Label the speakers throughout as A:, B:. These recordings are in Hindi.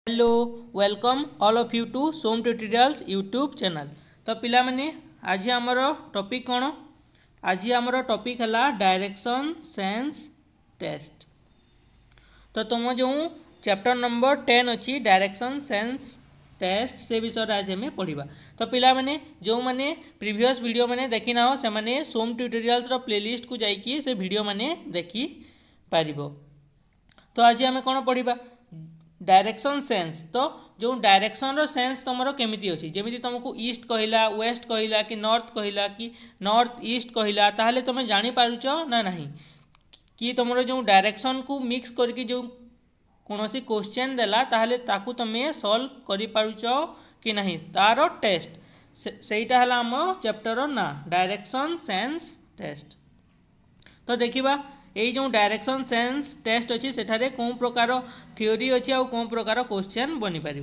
A: Hello welcome all of you to Som tutorials YouTube channel. तो पिला माने आज आमर टॉपिक कौन? आज आमर टॉपिक है डायरेक्शन सेंस टेस्ट। तो तुम जो चैप्टर नंबर 10 अच्छी डायरेक्शन सेंस टेस्ट से विषय आज हमें पढ़ा। तो पिला माने जो माने प्रीवियस वीडियो माने देखी ना हो से माने सोम ट्यूटोरियल्स प्लेलिस्ट को जाइए से वीडियो माने देखी पारिबो। तो आज आम कौन पढ़ा डायरेक्शन सेंस। तो जो डायरेक्शन रो सेंस तुमर केमिति अछि, जेमिति तुमको ईस्ट कहला, वेस्ट कहला कि नॉर्थ कहला कि नॉर्थ ईस्ट कहला, ताहले तुम जानी पारुछ ना नहीं कि तुमर जो डायरेक्शन को मिक्स करके जो कौनसी क्वेश्चन देला ताहले ताकू तुमे सॉल्व करि पारुछ कि नहीं, तार टेस्ट सेटा हला हम चैप्टर ना डायरेक्शन सेंस टेस्ट। तो देखिबा यही जो डायरेक्शन सेंस टेस्ट अच्छी सेठारे कौन प्रकार थ्योरी अच्छी आ कौन प्रकार क्वेश्चन बनी पार।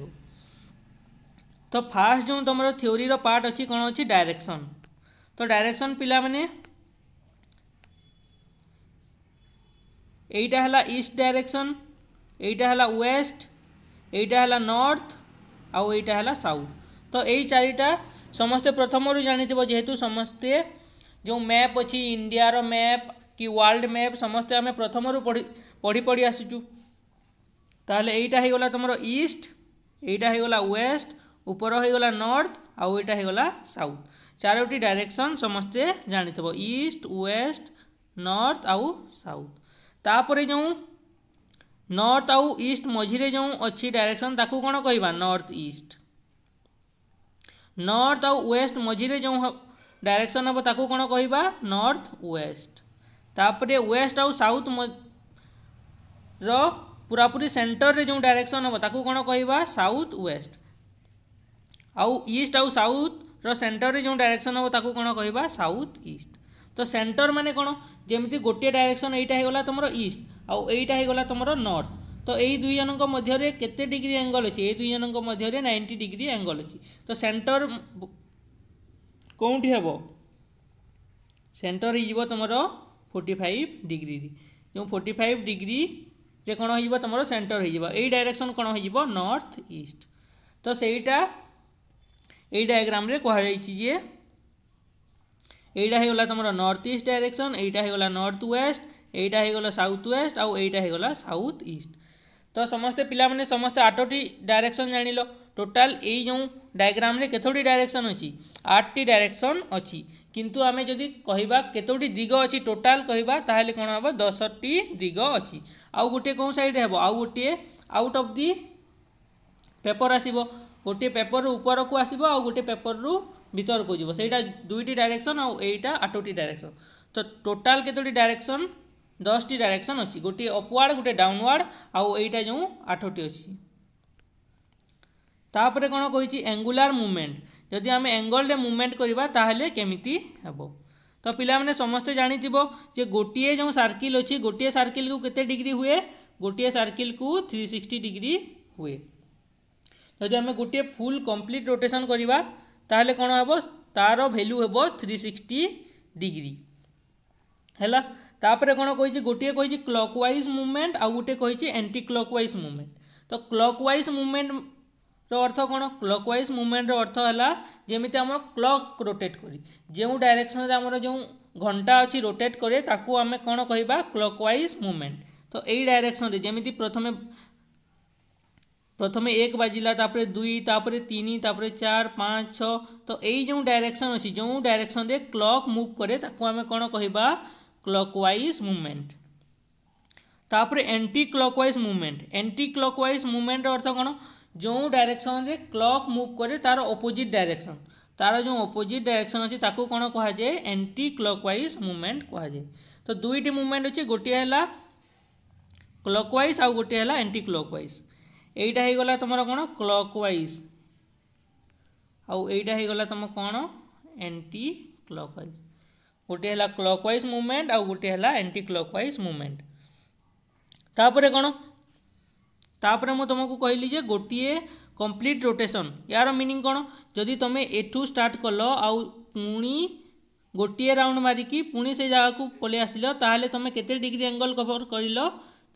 A: तो फास्ट जो तुम थ्योरी रो पार्ट अच्छी कौन अच्छी डायरेक्शन। तो डायरेक्शन पिला माने एटा हला ईस्ट डायरेक्शन, एटा हला वेस्ट, एटा हला नॉर्थ आउ एटा हला साउथ। तो यही चारिटा समस्ते प्रथम जानी जेहेतु समस्ते जो मैप अच्छी इंडिया रो मैप कि वर्ल्ड मैप समस्ते आम प्रथम पढ़ी पढ़ी आसुचु। ताहले एटा हो गला तुमरो ईस्ट, एटा हो गला वेस्ट, ऊपर हो गला नॉर्थ आउ एटा हो गला साउथ। चारोटी डायरेक्शन समस्ते जानिथबो ईस्ट वेस्ट नॉर्थ आउ साउथ। तापरे जो नॉर्थ आउ ईस्ट मझिरे जो अच्छी डायरेक्शन ताकू कौन कहबा नॉर्थ ईस्ट। नॉर्थ आउ वेस्ट मझिरे जो डायरेक्शन हम ताकू कौन कहबा नॉर्थ वेस्ट। तापरे वेस्ट आउ साउथ रो पूरापूरी सेंटर रे जो डायरेक्शन हम ताकू कौन कहबा साउथ वेस्ट। आउ ईस्ट आउ साउथ रो सेंटर रे जो डायरेक्शन हम ताकू कौन कहबा साउथ ईस्ट। तो सेंटर माने कौन जेमती गोटे डायरेक्शन एटा हो गला तुमरो ईस्ट आउ एटा हो गला तुमरो नॉर्थ। तो यही दुई जनक मध्य रे केते डिग्री एंगल अछि, ए दुई जनक मध्य रे 90 डिग्री एंगल अछि। तो सेंटर कोउठी हेबो सेंटर ही जीवो तुमरो 45 डिग्री जो 45 डिग्री रे कौन हो तुम सेंटर हो डायरेक्शन कौन हो नॉर्थ ईस्ट। तो सेटा यही डायग्राम रे कह जे यहीटा होगा तुम नॉर्थ ईस्ट डायरेक्शन, यहीटा होगा नॉर्थ वेस्ट, यहीटा होगा साउथ वेस्ट आउ यहीटा होगा साउथ ईस्ट। तो समस्ते पिला माने समस्ते 8टी डायरेक्शन जानिलो। टोटाल यही जो डायग्राम रे केतोटी डायरेक्शन अच्छी 8टी डायरेक्शन अच्छी, किंतु आमे जदि कहबा केतोटी दिग अच्छी टोटाल कहबा ताहले कोन हबो 10टी दिग अच्छी। आउ गोटे कौन साइड हेबो आउ गोटे आउट ऑफ दी पेपर आसीबो, गोटे पेपर रु ऊपर को आसीबो आउ गोटे पेपर रु भीतर को जीवो। सेटा दुईटी डायरेक्शन आउ एटा 8टी डायरेक्शन। तो टोटाल केतोटी डायरेक्शन 10टी डायरेक्शन अच्छी, गोटे अपवार्ड गोटे डाउनवार्ड आउ एटा जो 8टी अच्छी। तापरे कौन कही एंगुलर मूवमेंट, जदि आम एंगल रे मूवमेंट करबा ताहले केमिति हेबो। तो पिला माने समस्ते जानिथिबो जे गोटिए जो सर्किल अछि गोटिए सर्किल को केते डिग्री हुए, गोटिए सर्किल को 360 डिग्री हुए। जदि आम गोटिए फुल कंप्लीट रोटेशन करबा ताहले कौन हेबो तार वैल्यू हेबो 360 डिग्री हैला। तापरे कौन कही गोटिए कही क्लॉकवाइज मूवमेंट आउ गोटे कही एंटी क्लॉकवाइज मूवमेंट। तो क्लॉकवाइज मूवमेंट रो अर्थ कौन, क्लॉकवाइज मूवमेंट रो अर्थ है जेमिति आम क्लॉक रोटेट करी जो डायरेक्शन आमर जो घंटा अच्छी रोटेट करे ताकू आम कौन कहबा क्लॉकवाइज मूवमेंट। तो यही डायरेक्शन रे जेमिति प्रथमे प्रथमे 1 बाजिला तापरे 2 तापरे 3 तापरे 4 5 6। तो यही जो डायरेक्शन अच्छी जो डायरेक्शन रे क्लॉक मूव करे ताकू आम कौन कहबा क्लॉकवाइज मूवमेंट। तापरे anticlockwise movement, anticlockwise movement रो अर्थ कौन जो डायरेक्शन रे क्लॉक मूव करे तार ऑपोजिट डायरेक्शन, तार जो ऑपोजिट डायरेक्शन अच्छी ताकू कौन कह जाए एंटी क्लॉकवाइज मूवमेंट कह जाए। तो दुईटी मूवमेंट अच्छी गोटे है क्लॉकवाइज आउ गोटे है एंटी क्लॉकवाइज। एटा हो गला तुम कौन क्लॉकवाइज आउ एटा हो गला तुम कौन एंटी क्लॉकवाइज। गोटे है क्लॉकवाइज मूवमेंट आउ गोटे है एंटी क्लॉकवाइज मूवमेंट। तापरे कौन तापरे मु तुमको कहली जे गोटिए कंप्लीट रोटेशन यार मीनिंग कौन, जदि तुम एठू स्टार्ट कल आउ पुणी गोटे राउंड मारिकी पुणी से जगह को पलि आसिल ताहले तुम केते डिग्री एंगल कवर कर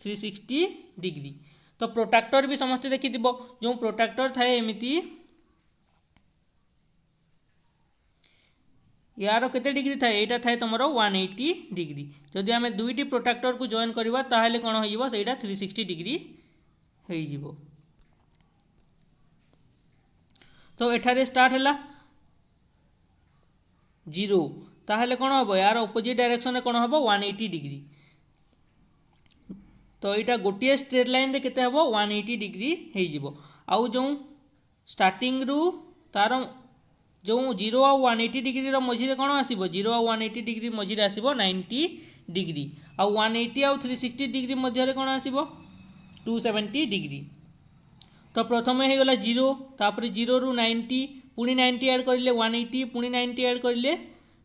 A: 360 डिग्री। तो प्रोट्राक्टर भी समस्त देखि जो प्रोट्राक्टर थाए एमती यार केते डिग्री थाए एटा थाए तुमरो 180 डिग्री जदि आम दुईटी प्रोट्राक्टर को जॉइन करवा ताहले कौन हो सेटा 360 डिग्री हो। तो एठारे स्टार्ट है 0 ताहले कौन हम यार ऑपोजिट डायरेक्शन में कौन हम 180 डिग्री। तो यहाँ गोटे स्ट्रेट लाइन रे केते हबो 180 डिग्री हो। आउ जो स्टार्टिंग रु तार जो 0 आ 180 डिग्री मझे कौन आसो 0 आ 180 डिग्री मझे आसो 90 डिग्री आउ 180 आउ 360 डिग्री मध्य कौन आसो 270 डिग्री। तो प्रथम हो गला 0 तापर 0 रु 90 पुणी 90 ऐड करें 180 पुणी 90 ऐड करें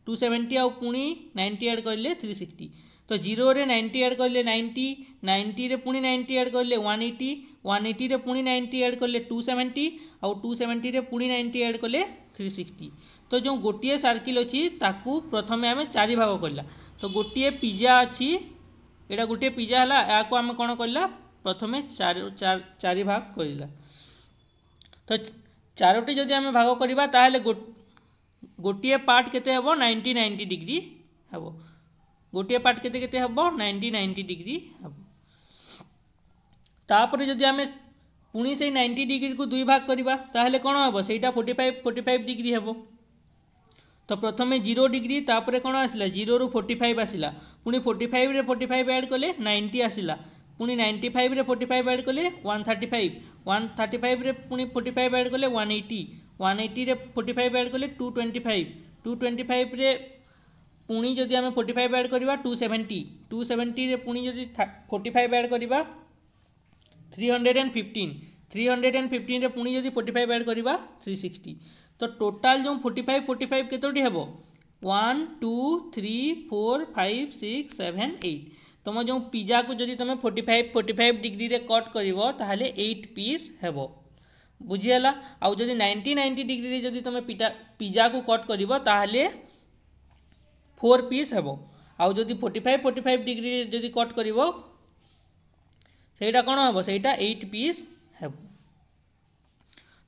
A: 270 आउ पुणी 90 ऐड करें 360। तो 0 रे 90 ऐड करें 90 90 रे पुणी 90 ऐड करें 180 180 रे पुणी 90 ऐड करें 270 आउ 270 रे पुणी 90 ऐड करें 360। तो जो गोटे सर्किल अच्छी ताकू प्रथम आम 4 भाग करला। तो गोटे पिज्जा अच्छी यहाँ गोटे पिज्जा है या आम कौन करला प्रथम 4 भाग करला। तो 4टी जदि आम भाग करवा ताहले गोटे पार्ट केते हबो 90 90 डिग्री हबो गोटे पार्ट केते केते हबो 90 90 डिग्री हबो। तापर जदि आम पुणी से 90 डिग्री को 2 भाग करवा ताहले कौन हबो सेटा 45 डिग्री हबो। तो प्रथम 0 डिग्री तापर कौन आसला 0 रु 45 आसला पुणी 45 रे 45 ऐड कले 90 आसला पुणी 95 रे 45 ऐड कले 135 135 रे पुणी 45 ऐड कले 180 180 रे 45 ऐड कले 225 225 रे पुणी जदि आम 45 ऐड करवा 270 270 रे पुणी जदि 45 ऐड करवा 315 315 रे पुणी जदि 45 ऐड करवा 360। तो टोटाल जो 45 45 केतोटी हेबो 1 2 3 4 5 6 7 8। तुम जो पिज्जा को जदि तुम 45 डिग्री रे कट करिवो ताहले 8 पीस हेबो बुझीगला। आउ जदि 90 90 डिग्री रे जदि तुम पिज्जा को कट करिवो ताहले 4 पीस हेबो। आउ जदि 45 डिग्री रे जदि कट करिवो सेटा कौन हेबो सेटा 8 पीस हेबो।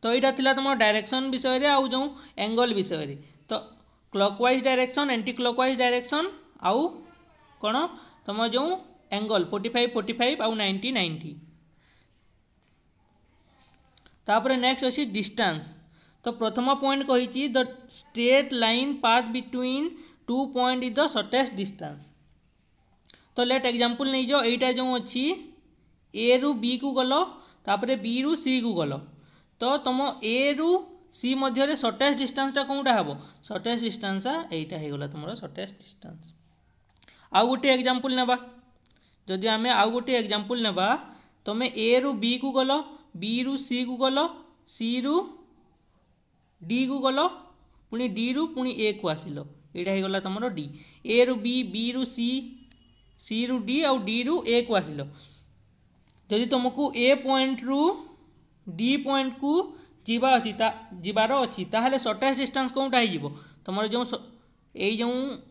A: तो यहाँ थिला तुम डायरेक्शन विषय रे आउ जो एंगल विषय रे। तो clockwise direction anti clockwise direction आउ कौन तुम जो एंगल 45 45 आउ 90 90। तापर नेक्स्ट अच्छी डिस्टेंस। तो प्रथम पॉइंट कही the straight line path between 2 point is the shortest distance. तो लेट एग्जांपल नहीं जो एटा जो अच्छी ए रु बी को गल तापर बी रु सी को गल तो तुम ए रु सी मध्य शॉर्टेस्ट डिस्टेंसटा कौटा हम शॉर्टेस्ट डिस्टेंस एटा हो गला तुम शॉर्टेस्ट डिस्टेंस। आउ गोटे एग्जांपल नेबा जदि आम आउ गोटे एग्जांपल नेबा तुम ए रु बी को गल बी रु सी को गल सी रु डी को गल पुणी डी रु पुणी ए को आसिल एटा हो गला तुम डी ए रु बी बी रु सी रु डी आउ डी रु ए को आसिल। जदि तुमको ए पॉइंट रु डी पॉइंट को जीवार अच्छी ताहले शॉर्टेस्ट डिस्टेंस कौटा हो तुम जो जो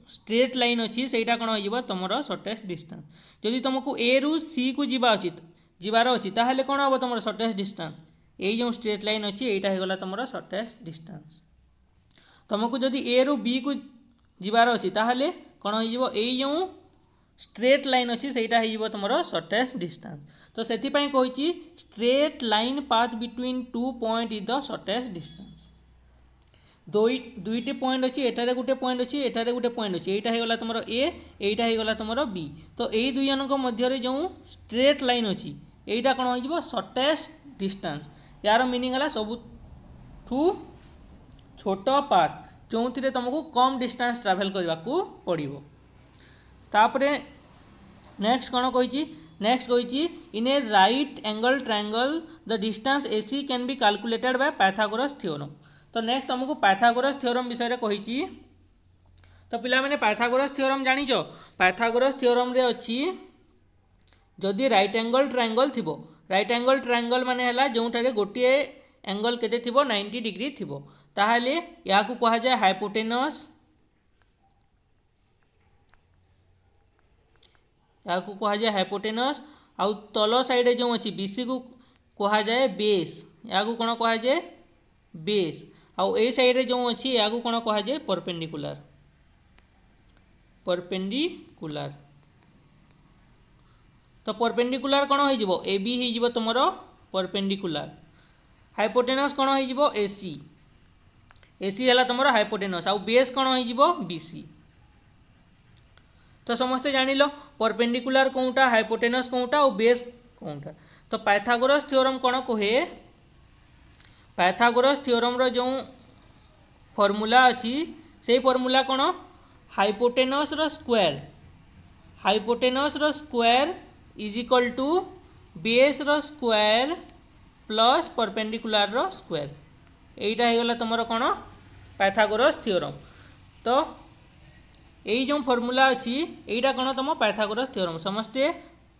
A: स्ट्रेट लाइन अच्छी सेटा कौन हो तुम शॉर्टेस्ट डिस्टेंस। जदि तुमको ए रु सी को जीवार अच्छी ताहले कौन हम तुम शॉर्टेस्ट डिस्टेंस ये जो स्ट्रेट लाइन अच्छी यहाँ हो गला तुम शॉर्टेस्ट डिस्टेंस। तुमको जदि ए रु बी को जीवार अच्छी ताहले कौन हो जो स्ट्रेट लाइन अच्छी सेटा हो तुम शॉर्टेस्ट डिस्टेंस। तो से कही straight line path between 2 point is the shortest distance. दुईटी पॉइंट अच्छी एटारे गोटे पॉइंट अच्छी एटारे गोटे पॉइंट अच्छी यहाँ हो गला तुम ए यहाँ हो गला तुम बी। तो यही दुई जनक मध्य जो स्ट्रेट लाइन अच्छी यहाँ कौन हो शॉर्टेस्ट डिस्टेंस। यार मीनिंग है सबुठू छोट पाथ जो थे तुमको कम डिस्टेंस ट्रैवल करने को पड़ो। तापरे नेक्स्ट कौन कही नेक्स्ट कही in a right angle triangle the distance AC can be calculated by Pythagoras theorem. तो नेक्स्ट तुमको पाइथागोरस थ्योरम विषय कही। तो पिला माने पाइथागोरस थ्योरम जानिच पाइथागोरस थ्योरम रे अच्छी जदि राइट एंगल ट्रायंगल थिबो राइट एंगल ट्रायंगल माने हला जोठारे गोटे एंगल केते थिबो 90 डिग्री थिबो ताहाले या को कहा जाय हाइपोटेनस या को कहा जाए हाइपोटेनस आउ तल साइड जो अच्छी बीसी को कहा जाए बेस, या कौन कहा जाए बेस, आउ ए साइड रे जो अच्छी या कौन कहा जाए परपेंडिकुलर, परपेंडिकुलर। तो परपेंडिकुलर कौन हो ए बी हो तुम परपेंडिकुलर। हाइपोटेनस कौन हो एसी, एसी है तुम हाइपोटेनस, आउ बेस कौन हो बीसी। तो समस्ते जान लो परपेंडिकुलर कौटा, हाइपोटेनस कौटा और बेस कौटा। तो पाइथागोरस थ्योरम कौन कहे, पाइथागोरस थ्योरम रो जो फॉर्मूला अच्छी से फॉर्मूला कौन, हाइपोटेनस रो स्क्वायर, हाइपोटेनस रो square is equal to base रो स्क्वायर प्लस परपेंडिकुलर रो स्क्वायर। यहीटा हो तुम कौन पाइथागोरस थ्योरम। तो यही जो फॉर्मूला अच्छी यहीटा कौन तुम पाइथागोरस थ्योरम। समस्ते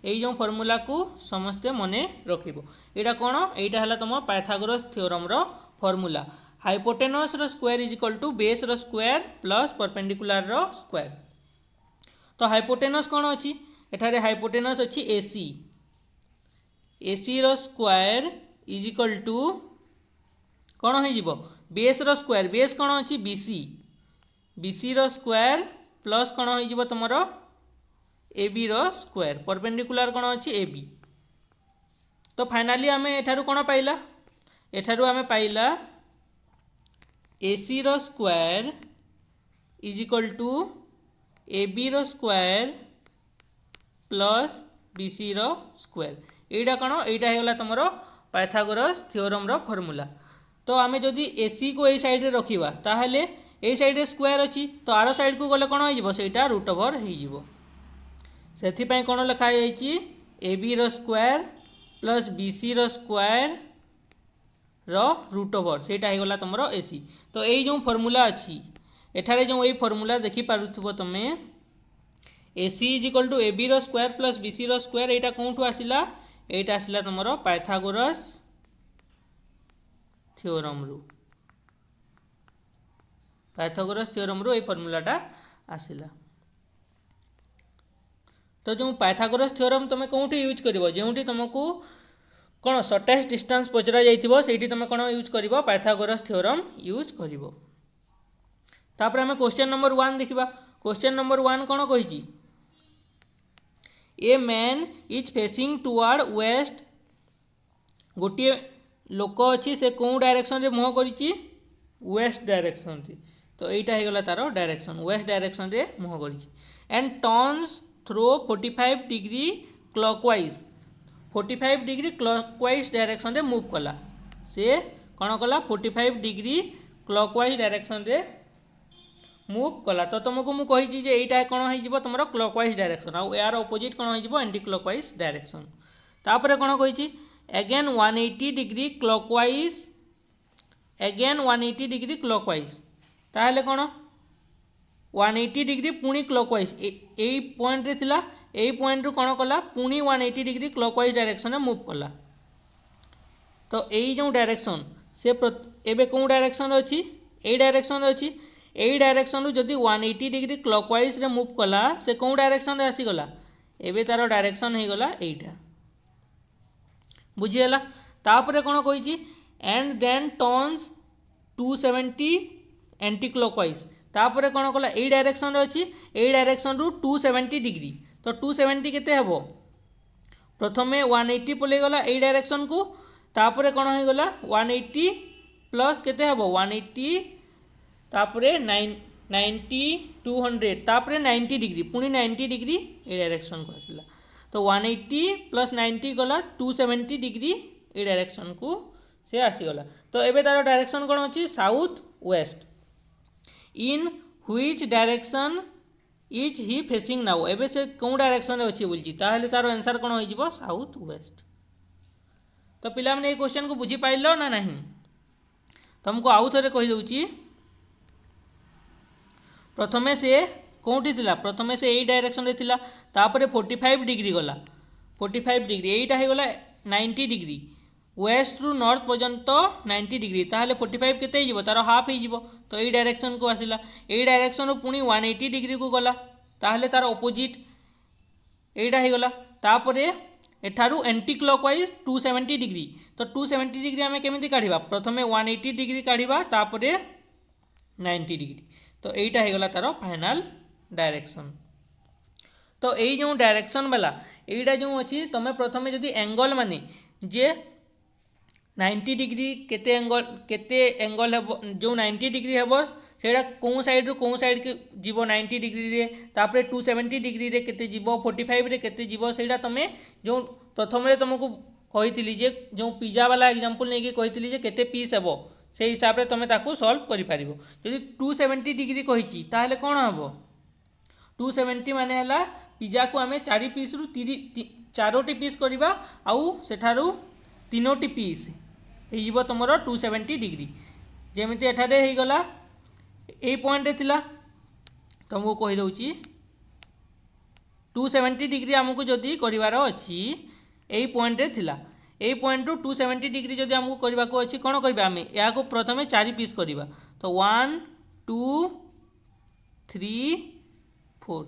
A: यही जो फॉर्मूला को समस्ते मने रखिबो। एटा कौन, एटा हला तुम पाइथागोरस थ्योरम रो फॉर्मूला। हाइपोटेनस रो square is equal to base रो स्क्वायर प्लस परपेंडिकुलर रो स्क्वायर। तो हाइपोटेनस कौन अच्छी, एठारे हाइपोटेनस अच्छी एसी, एसी रो स्क्वायर इज इक्वल टू कौन हो बेस रो स्क्वायर, बेस कौन अच्छी बीसी, बीसी रो स्क्वायर प्लस कौन हो तुम ए बी रो स्क्वायर, परपेंडिकुलर कौन अच्छी ए बी। तो फाइनाली आम एठारू कौन पाइला, एठारू आम पाइला एसी रो square is equal to A B रो स्क्वायर प्लस बीसी रो स्क्वायर। एटा कौन, एटा होगा तुम पाइथागोरस थ्योरम रो फॉर्मूला। तो आम जदि एसी को यही साइड रखा ताहले ए साइड स्क्वायर अच्छी, तो आर साइड को गले कौन हो सेटा रूट ओवर हो, से कौन लिखाई ए बी रो स्क्वायर प्लस बीसी रो स्क्वायर रो रूट ओवर, सेटा हो गला तुम एसी। तो यही जो फॉर्मूला अच्छी एठारे जो यही फॉर्मूला देखि पारुथबो तमे, AC is equal to A B रो स्क्वायर प्लस बीसी रो स्क्वायर, एटा कौटू आसिला, एटा आसिला तुम पाइथागोरस थ्योरम रु, पाइथागोरस थ्योरम रु ए फॉर्मूलाटा आसिला। तो जो पाइथागोरस थ्योरम तुम कौटी यूज कर, जो तुमको कौन शॉर्टेस्ट डिस्टेंस पचरा जाइथिबो सेठी तुम कौन यूज कर, पाइथागोरस थ्योरम यूज कर। तापर आम क्वेश्चन नंबर 1 देखा। क्वेश्चन नंबर 1 कौन कही, a man is facing toward west, गोटे लोक अच्छी से कौ डायरेक्शन रे मुह करिछि, वेस्ट डायरेक्शन रे। तो यहीटा होगा तार डायरेक्शन, वेस्ट डायरेक्शन रे मुह करिछि। And turns through 45 degree clockwise, 45 degree clockwise direction रे मूव कला, से कौन कला 45 डिग्री क्लॉकवाइज डायरेक्शन रे मूव कला। तो तुमको मु कही जे एटा कौन हो तुम क्लॉकवाइज डायरेक्शन, आउ यार ऑपोजिट कौन हो एंटी क्लॉकवाइज डायरेक्शन। तापर कौन कही again 180 degree clockwise, again 180 degree clockwise, ताहले कौन 180 डिग्री पुणी क्लॉकवाइज यही पॉइंट रे थिला, यही पॉइंट रु कौन कला पुणी 180 डिग्री क्लॉकवाइज डायरेक्शन में मूव कला। तो यही जो डायरेक्शन से एबे कौन डायरेक्शन अच्छी, यही डायरेक्शन अच्छी, यही डायरेक्शन रु जदि 180 डिग्री क्लॉकवाइज रे मूव कला से कौन डायरेक्शन रे आसीगला, एबे तार डायरेक्शन हो गला एटा, बुझीगला। तापर कौन कही and then turns 270 anti clockwise, तापर कौन कला यही डायरेक्शन रे अच्छी, यही डायरेक्शन रु 270 डिग्री। तो 270 केते हेबो, प्रथमे 180 पलेगला यही डायरेक्शन को, तापर कौन हो गला 180 प्लस केते हेबो 180, तापरे 90 200, तापरे 90 डिग्री, पुणी 90 डिग्री ए डायरेक्शन को आसला। तो 180 प्लस 90 गला 270 डिग्री ए डायरेक्शन को से आसीगला। तो एबे तार डायरेक्शन कौन अच्छी south west. In which direction is he facing now, एबे से कौन डायरेक्शन अच्छी बोलची, ताहले तार आंसर कौन हो साउथ वेस्ट। तो पिला माने ए क्वेश्चन को बुझी पाइलो ना नहीं, तुमको आउ थरे कहि दउची। प्रथमे से कौटी थिला, प्रथमे से यही डायरेक्शन रे थिला, तापरे 45 डिग्री गला, 45 डिग्री एटा हो गला 90 डिग्री, वेस्ट रु नॉर्थ पर्यंत 90 डिग्री, ताहले 45 केते हिजिबो तार हाफ हिजिबो। तो यही डायरेक्शन को आसिला, यही डायरेक्शन रु पुणी 180 डिग्री को गला, ताहले तार ऑपोजिट एटा हो गला। तापरे एठारू एंटी क्लॉकवाइज 270 डिग्री तो 270 डिग्री आम केमी काढ़ा प्रथम 180 डिग्री काढ़ा तापर 90 डिग्री तो यहीटा होगला तार फाइनाल डायरेक्शन। तो यही जो डायरेक्शन वाला यहीटा जो अच्छी तुम प्रथम जदि एंगल माने जे 90 डिग्री केते एंगल हे जो 90 डिग्री हे सेटा कौ साइड रू कौ साइड के जीवो 90 डिग्री रे तापर 270 डिग्री रे केते जीवो 45 रे केते जीवो सेटा तुमे जो प्रथम रे तुमको कही जे जो पिज्जा वाला एग्जांपल नहीं कही जे केते पीस हेबो से हिसाब रे तुम ताकू सॉल्व करि पारिबो। जदि 270 डिग्री कहिची ताहले कोन हबो 270 माने हला पिज्जा को आमे 4 पीस रु 4टी पीस करवा आउ सेठारु 3टी पीस हो तुमर 270 डिग्री जमी एठारे हो गला यही पॉइंट थिला तुमको कहीदे 270 डिग्री आमको जदि करार अच्छी यही पॉइंट रे थिला यही पॉइंट रु 270 डिग्री जदि आमको करने को अच्छी कौन करवा आम या प्रथम 4 पीस करवा तो 1 2 3 4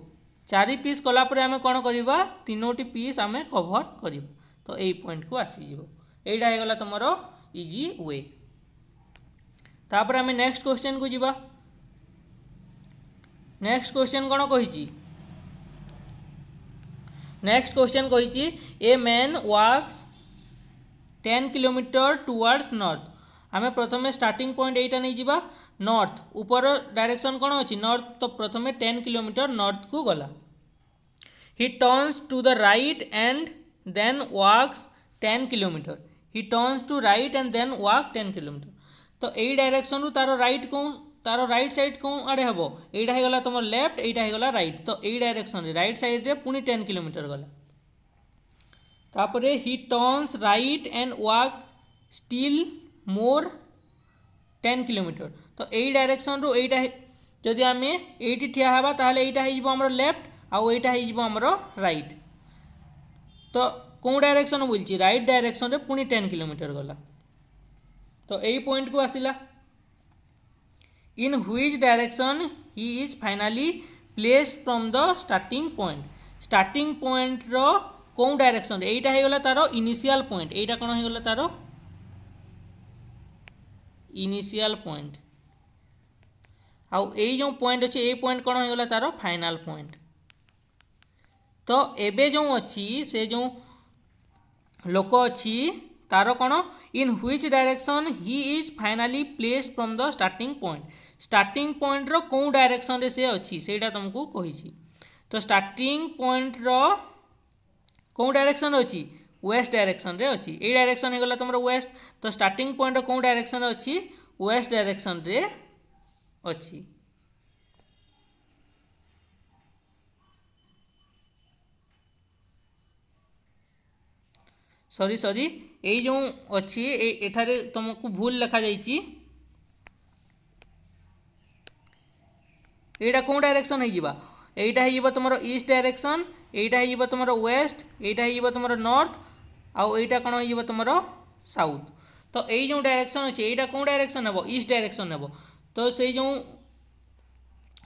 A: 4 पीस कलापर आम कौन करवा 3टी पीस आम कभर करवा तो यही पॉइंट को आसीज यहीटा होगला तुम इजी वे। तापर आम नेक्स्ट क्वेश्चन को जीवा। नेक्स्ट क्वेश्चन कौन कही नेक्स्ट क्वेश्चन कही a man walks 10 kilometre towards north आम प्रथम स्टार्टिंग पॉइंट यहीटा नहीं जीवा नॉर्थ ऊपर डायरेक्शन कौन अच्छी नॉर्थ तो प्रथम 10 किलोमीटर नॉर्थ को गला he turns to the right and then walks 10 kilometre he turns to right and then walk 10 kilometre तो यही डायरेक्शन रु तार राइट साइड कौन आड़े हम यहीटा होगला तुम लेफ्ट यहीटा होगला राइट तो यही डायरेक्शन रे राइट साइड रे पुणी 10 किलोमीटर गला तापर ही turns right and walk still more 10 kilometre तो यही डायरेक्शन रु यहीटा जदि आम ये ठिया हवा ताहले यहीटा हो आमर लेफ्ट आउ यहीटा हो आमर राइट तो कौन डायरेक्शन बोलची राइट डायरेक्शन रे पुणी 10 किलोमीटर गला तो यही पॉइंट को आसिला in which direction he is finally placed from the starting point रो कौन डायरेक्शन यहीटा होगला तार इनिशियल पॉइंट यहीटा कौन होगला तार इनिशियल पॉइंट आउ यही जो पॉइंट अच्छे ये पॉइंट कौन होगला तार फाइनल पॉइंट तो एबे जो अच्छी से जो लोक अच्छी तार कौन in which direction he is finally placed from the starting point रो कौन डायरेक्शन रे से अच्छी सेटा तुमको कही तो स्टार्टिंग पॉइंट रो कौन डायरेक्शन अच्छी वेस्ट डायरेक्शन रे अच्छी ये डायरेक्शन होगला तुम वेस्ट तो स्टार्टिंग पॉइंट रो कौन डायरेक्शन अच्छी वेस्ट डायरेक्शन रे अच्छी सॉरी यही जो अच्छी एठारे तुमको भूल लिखा जाइए यहीटा कौन डायरेक्शन होगा यहीटा हो तुम ईस्ट डायरेक्शन यहीटा हो तुम वेस्ट यहीटा हो तुम नॉर्थ आउ यहीटा कौन हो तुम साउथ तो यही जो डायरेक्शन अच्छे यहीटा कौन डायरेक्शन हे ईस्ट डायरेक्शन हे तो से जो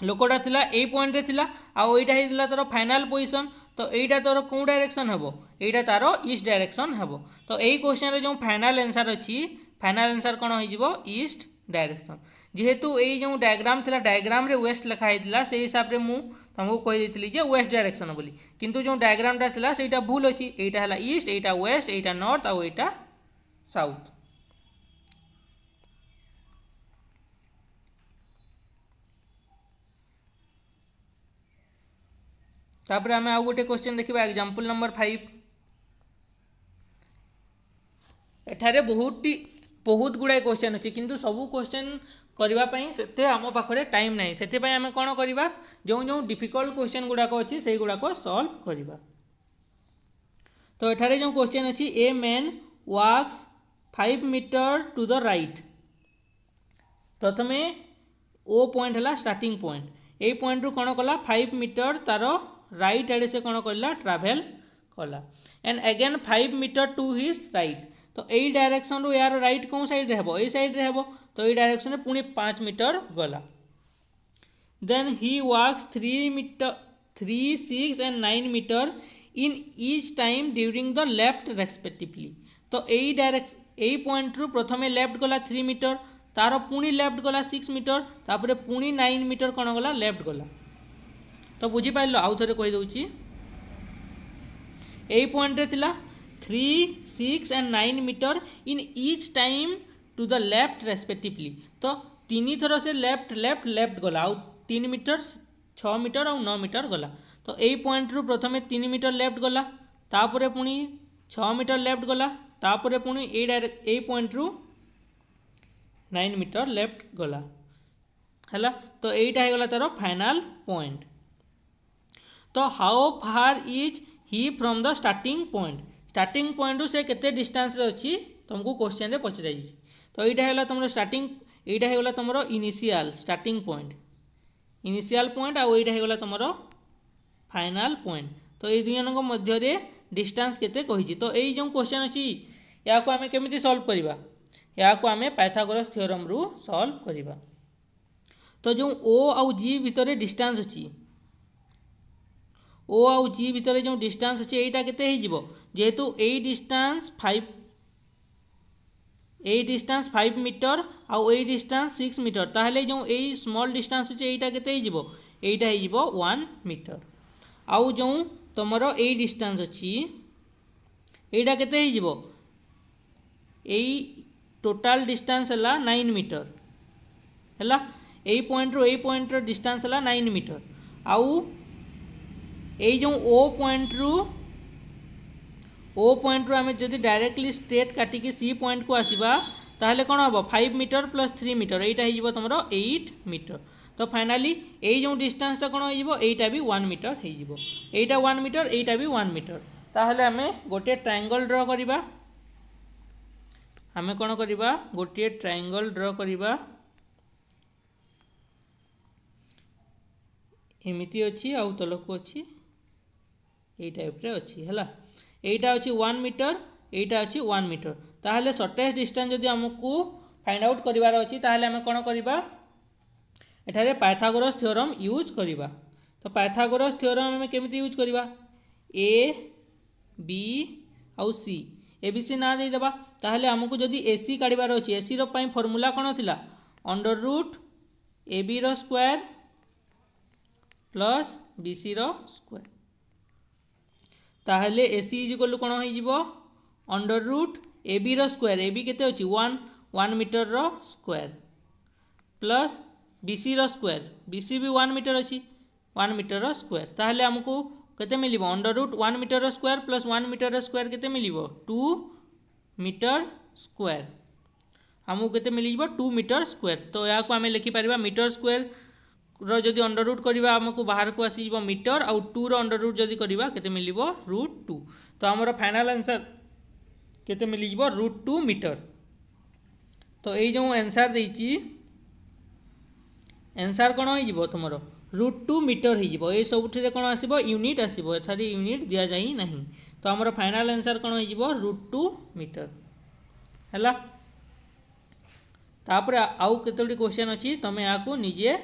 A: लोकटा थिला ए पॉइंट रे थिला आउ यहीटा होता तोर फाइनाल पोजिशन तो यहीटा तोर कौन डायरेक्शन हे यहीटा तार ईस्ट डायरेक्शन हे तो यही क्वेश्चन रे जो फाइनाल आंसर अच्छी फाइनाल आंसर कौन हो ईस्ट डायरेक्शन जेहेतु यही जो डायग्राम थिला डायग्राम रे वेस्ट लिखा होता से हिसाब रे मु तुमको कही जे वेस्ट डायरेक्शन बोली किंतु जो डायग्रामटा थिला सेटा भूल अच्छी यहीटा हला ईस्ट यहीटा वेस्ट यहीटा नॉर्थ आउ यहीटा साउथ। तापर आम आउ गोटे क्वेश्चन देखा एग्जांपल नंबर 5 एठारे बहुत गुड़ाए क्वेश्चन अच्छे किंतु सबू क्वेश्चन करने से आम पाखे टाइम ना से आम कौन करवा जो जो डिफिकल्ट क्वेश्चन गुड़ाक अच्छी से गुड़ाक सॉल्व करवा तो एठारे जो क्वेश्चन अच्छी a man walks 5 metre to the right प्रथमे ओ पॉइंट है स्टार्टिंग पॉइंट यही पॉइंट रू कौन कला 5 मीटर तार राइट आड़े से कौन कला ट्राभेल कला and again 5 metre to his right तो यही डायरेक्शन रू यार राइट कौन साइड रे हेबो यही साइड रे हेबो तो यही डायरेक्शन रे पुणी 5 मीटर गला then he walks 3 metre 3, 6 and 9 metre in each time during the left respectively. तो यही पॉइंट रु प्रथमे लेफ्ट गला 3 मीटर, तार पुणी लेफ्ट गला 6 मीटर, तापर पुणी 9 मीटर कौन गला लेफ्ट गला। तो बुझीपार आउ थे कहीदे यही पॉइंट रे थिला 3, 6 and 9 metre in each time to the left respectively. तो 3 थर से लेफ्ट लेफ्ट लेफ्ट गला, आउ 3 मीटर 6 मीटर और 9 मीटर गला। तो यही पॉइंट रु प्रथमे 3 मीटर लेफ्ट गला, तापर पुणी 6 मीटर लेफ्ट गला, तापर पुणी यही पॉइंट रु 9 मीटर लेफ्ट गला है। तो यहीटा होगा तार फाइनाल पॉइंट। तो how far is he from the starting point, starting point रु से केते डिस्टेंस रे अछि तुमको क्वेश्चन रे पचरा जाइए। तो यहाँ है तुम स्टार्टिंग, यहाँ है तुम initial starting point, initial point आउ यहाँ है तुम फाइनाल पॉइंट। तो ये दुई मध्य डिस्टेंस केते कही। तो यही जो क्वेश्चन अच्छी या आम केमी सॉल्व करवा, या आम पाइथागोरस थ्योरम रु सॉल्व करवा। तो जो ओ आउ जी भितर डिस्टेंस अच्छी, ओ आउ जी भितर जो डिस्टेंस अच्छे यहीटा केते हो, जेहेतु यही डिस्टेंस 5 मीटर आउ यही डिस्टेंस 6 मीटर, ताहले जो यही स्मॉल डिस्टेंस अच्छे यहीटा केते हो, यहीटा हो 1 मीटर। आउ जो तुमर यही डिस्टेंस अच्छी यहीटा केते हो, यही टोटाल डिस्टेंस है 9 मीटर है। यही पॉइंट रो यही पॉइंट रो डिस्टेंस है 9 मीटर। आउ यही जो ओ पॉइंट रू आम जब डायरेक्टली स्ट्रेट काटिकी सी पॉइंट को आसवा, ताहले कौन हम 5 मीटर प्लस 3 मीटर यहीटा हो तुम 8 मीटर। तो फाइनाली यही जो डिस्टेंसटा कौन होटा भी 1 मीटर हो, यहीटा 1 मीटर यहीटा भी 1 मीटर। ताहले आम गोटे ट्रायंगल ड्र करवा, आम कौन करवा गोटे ट्रायंगल ड्र करवा। एमती अच्छी आउ तलक अच्छी यही टाइप रे अच्छी है। यहीटा अच्छी 1 मीटर, यहीटा अच्छी 1 मीटर। ताहले शॉर्टेस्ट डिस्टेंस जदि आमको फाइंड आउट करार अच्छी, ताहले आम कौन करवा एठारे पाइथागोरस थ्योरम यूज करवा। तो पाइथागोरस थ्योरम आम केमिति यूज करवा, ए बी आउ सी, ए बी सी ना देदेबा। ताहले आमको जदि ए सी काढ़ार अच्छी, ए सी रई फॉर्मूला कौन थिला अंडर रूट ए बी रो स्क्वायर प्लस बी सी रो स्क्वायर। ताहले A C is equal to कौन हो अंडर रूट ए बी रो स्क्वायर, ए बी केते अच्छी 1 मीटर रो स्क्वायर प्लस बी सी रो स्क्वायर, बी सी भी 1 मीटर अच्छी 1 मीटर रो स्क्वायर। ताहले आमको केते मिलिबो अंडर रूट 1 मीटर रो स्क्वायर प्लस 1 मीटर रो स्क्वायर केते मिलिबो 2 मीटर स्क्वायर, आमको केते मिलिबो 2 मीटर स्क्वायर। तो या को आम लिखिपर मीटर स्क्वायर रो जदि अंडर रूट करवा आमको बाहर को आसी मीटर, आउ 2 रो अंडर रूट जदि करवा केते मिलिबो √2। तो आमर फाइनल आंसर केते मिलिबो √2 मीटर। तो यही जो आंसर देइची आंसर कौन हो तुम √2 मीटर हो। ये सबुठे कौन आसो यूनिट आसो, एथारे यूनिट दि जाई नहीं। तो आमर फाइनल आंसर कौन हो √2 मीटर है। तापर आउ केतोटी क्वेश्चन अच्छी तुम यहाँ निजे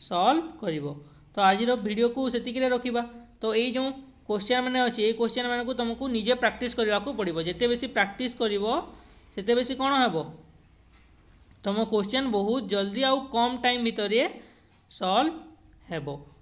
A: सॉल्व करिवो। तो आज वीडियो को सेतिक रखिबा। तो यही जो क्वेश्चन मैंने अच्छे ये क्वेश्चन मानक तुमको निजे प्रैक्टिस करने को पड़ो, जिते बेसी प्रैक्टिस करिवो सेते बेसी कौन हेबो तुम क्वेश्चन बहुत जल्दी आउ कम टाइम भितर सॉल्व हेबो।